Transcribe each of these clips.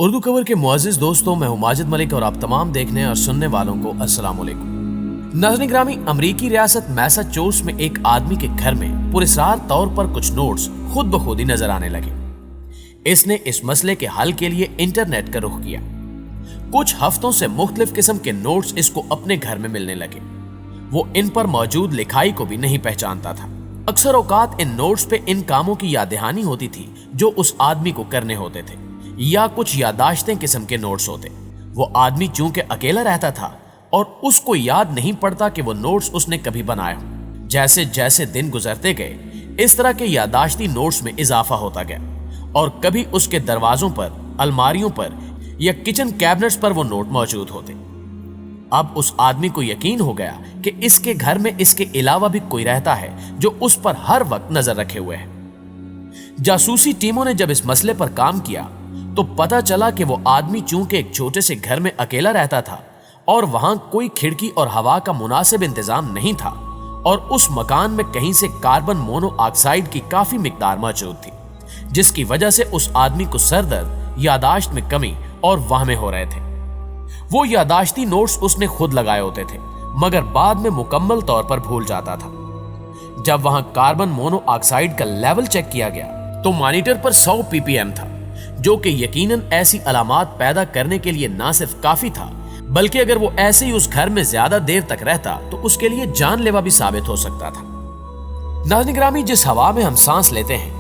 اردو کور کے معزز دوستوں، میں ہوں ماجد ملک اور آپ تمام دیکھنے اور سننے والوں کو السلام علیکم۔ ناظرین گرامی، امریکی ریاست میساچوٹس میں ایک آدمی کے گھر میں پراسرار طور پر کچھ نوٹس خود بخود ہی نظر آنے لگے۔ اس نے اس مسئلے کے حل کے لیے انٹرنیٹ کا رخ کیا۔ کچھ ہفتوں سے مختلف قسم کے نوٹس اس کو اپنے گھر میں ملنے لگے۔ وہ ان پر موجود لکھائی کو بھی نہیں پہچانتا تھا۔ اکثر اوقات ان نوٹس پہ ان کاموں کی یاد دہانی ہوتی تھی جو اس آدمی کو کرنے ہوتے تھے، یا کچھ یادداشتیں قسم کے نوٹس ہوتے۔ وہ آدمی چونکہ اکیلا رہتا تھا اور اس کو یاد نہیں پڑتا کہ وہ نوٹس اس نے کبھی بنائے ہوں۔ جیسے جیسے دن گزرتے گئے، اس طرح کے یادداشتی نوٹس میں اضافہ ہوتا گیا، اور کبھی اس کے دروازوں پر، الماریوں پر یا کچن کیبنٹس پر وہ نوٹ موجود ہوتے۔ اب اس آدمی کو یقین ہو گیا کہ اس کے گھر میں اس کے علاوہ بھی کوئی رہتا ہے جو اس پر ہر وقت نظر رکھے ہوئے ہے۔ جاسوسی ٹیموں نے جب اس مسئلے پر کام کیا تو پتا چلا کہ وہ آدمی چونکہ ایک چھوٹے سے گھر میں اکیلا رہتا تھا اور وہاں کوئی کھڑکی اور ہوا کا مناسب انتظام نہیں تھا، اور اس مکان میں کہیں سے کاربن مونو آکسائڈ کی کافی مقدار موجود تھی، جس کی وجہ سے اس آدمی کو سر درد، یادداشت میں کمی اور وہمیں ہو رہے تھے۔ وہ یادداشتی نوٹس اس نے خود لگائے ہوتے تھے، مگر بعد میں مکمل طور پر بھول جاتا تھا۔ جب وہاں کاربن مونو آکسائڈ کا لیول چیک کیا گیا تو مانیٹر پر 100 ppm تھا، جو کہ یقیناً ایسی علامات پیدا کرنے کے لیے نہ صرف کافی تھا، بلکہ اگر وہ ایسے ہی اس گھر میں زیادہ دیر تک رہتا تو اس کے لیے جان لیوا بھی ثابت ہو سکتا تھا۔ ناظرین گرامی، جس ہوا میں ہم سانس لیتے ہیں،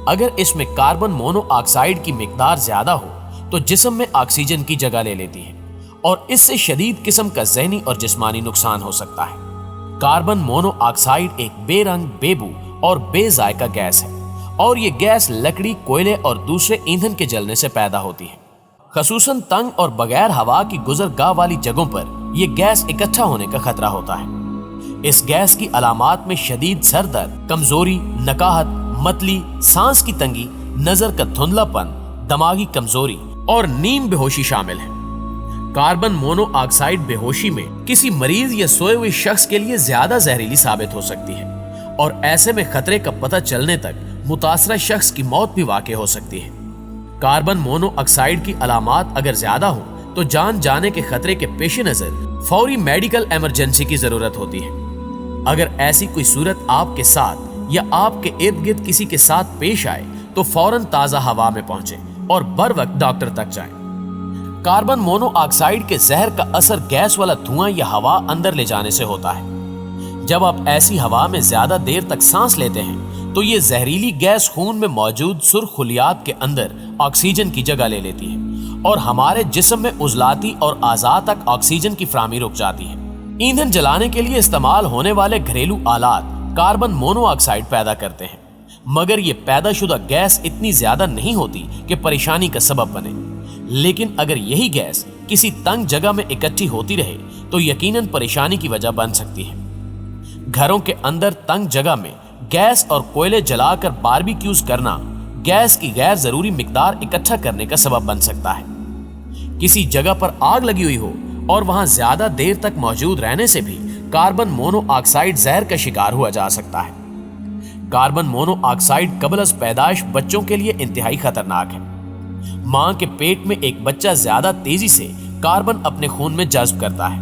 اگر اس میں کاربن مونو آکسائڈ کی مقدار زیادہ ہو تو جسم میں آکسیجن کی جگہ لے لیتی ہے، اور اس سے شدید قسم کا ذہنی اور جسمانی نقصان ہو سکتا ہے۔ کاربن مونو آکسائڈ ایک بے رنگ، بے بو اور بے ذائقہ گیس ہے، اور یہ گیس لکڑی، کوئلے اور دوسرے ایندھن کے جلنے سے پیدا ہوتی ہے۔ خصوصاً تنگ اور بغیر ہوا کی گزرگاہ والی جگہوں پر یہ گیس اکٹھا ہونے کا خطرہ ہوتا ہے۔ اس گیس کی علامات میں شدید سر درد، کمزوری، نکاہت، متلی، سانس کی تنگی، نظر کا دھندلا پن، دماغی کمزوری اور نیم بے ہوشی شامل ہے۔ کاربن مونو آکسائڈ بے ہوشی میں کسی مریض یا سوئے ہوئے شخص کے لیے زیادہ زہریلی ثابت ہو سکتی ہے، اور ایسے میں خطرے کا پتہ چلنے تک متاثرہ شخص کی موت بھی واقع ہو سکتی ہے۔ کاربن مونو آکسائڈ کی علامات اگر زیادہ ہوں تو جان جانے کے خطرے کے پیش نظر فوری میڈیکل ایمرجنسی کی ضرورت ہوتی ہے۔ اگر ایسی کوئی صورت آپ کے ساتھ یا آپ کے ارد گرد کسی کے ساتھ پیش آئے تو فوراً تازہ ہوا میں پہنچیں اور بر وقت ڈاکٹر تک جائیں۔ کاربن مونو آکسائڈ کے زہر کا اثر گیس والا دھواں یا ہوا اندر لے جانے سے ہوتا ہے۔ جب آپ ایسی ہوا میں زیادہ دیر تک سانس لیتے ہیں تو یہ زہریلی گیس خون میں موجود سرخ خلیات کے اندر آکسیجن کی جگہ لے لیتی ہے، اور ہمارے جسم میں عضلاتی اور اعضاء تک آکسیجن کی فراہمی رک جاتی ہے۔ ایندھن جلانے کے لیے استعمال ہونے والے گھریلو آلات کاربن مونو آکسائڈ پیدا کرتے ہیں، مگر یہ پیدا شدہ گیس اتنی زیادہ نہیں ہوتی کہ پریشانی کا سبب بنے۔ لیکن اگر یہی گیس کسی تنگ جگہ میں اکٹھی ہوتی رہے تو یقیناً پریشانی کی وجہ بن سکتی ہے۔ گھروں کے اندر تنگ جگہ میں گیس اور کوئلے جلا کر باربیکیوز کرنا گیس کی غیر ضروری مقدار اکٹھا کرنے کا سبب بن سکتا ہے۔ کسی جگہ پر آگ لگی ہوئی ہو اور وہاں زیادہ دیر تک موجود رہنے سے بھی کاربن مونو آکسائڈ زہر کا شکار ہوا جا سکتا ہے۔ کاربن مونو آکسائڈ قبل از پیدائش بچوں کے لیے انتہائی خطرناک ہے۔ ماں کے پیٹ میں ایک بچہ زیادہ تیزی سے کاربن اپنے خون میں جذب کرتا ہے۔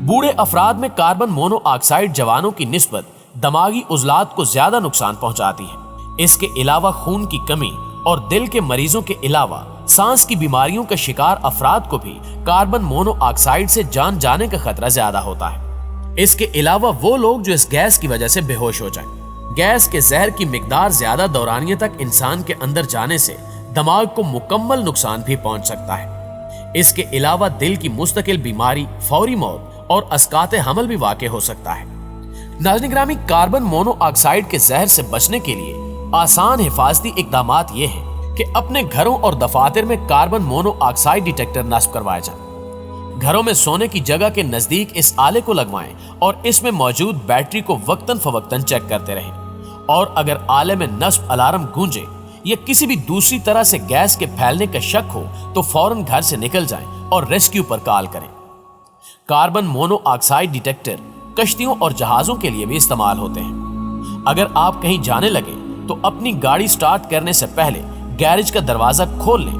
بوڑھے افراد میں کاربن مونو آکسائڈ جوانوں کی نسبت دماغی عضلات کو زیادہ نقصان پہنچاتی ہے۔ اس کے علاوہ خون کی کمی اور دل کے مریضوں کے علاوہ سانس کی بیماریوں کا شکار افراد کو بھی کاربن مونو آکسائڈ سے جان جانے کا خطرہ زیادہ ہوتا ہے۔ اس کے علاوہ وہ لوگ جو اس گیس کی وجہ سے بے ہوش ہو جائیں۔ گیس کے زہر کی مقدار زیادہ دورانیے تک انسان کے اندر جانے سے دماغ کو مکمل نقصان بھی پہنچ سکتا ہے۔ اس کے علاوہ دل کی مستقل بیماری، فوری موت اور اسقاط حمل بھی واقع ہو سکتا ہے۔ ناظرین گرامی، کاربن مونو آکسائڈ کے زہر سے بچنے کے لیے آسان حفاظتی اقدامات یہ ہیں کہ اپنے گھروں اور دفاتر میں کاربن مونو آکسائڈ ڈیٹیکٹر نصب کروائے جائیں۔ گھروں میں سونے کی جگہ کے نزدیک اس آلے کو لگوائیں اور اس میں موجود بیٹری کو وقتاً فوقتاً چیک کرتے رہیں، اور اگر آلے میں نصب الارم گونجے یا کسی بھی دوسری طرح سے گیس کے پھیلنے کا شک ہو تو فوراً گھر سے نکل جائیں اور ریسکیو پر کال کریں۔ کاربن مونو آکسائڈ ڈیٹیکٹر کشتیوں اور جہازوں کے لیے بھی استعمال ہوتے ہیں۔ اگر آپ کہیں جانے لگے تو اپنی گاڑی سٹارٹ کرنے سے پہلے گیرج کا دروازہ کھول لیں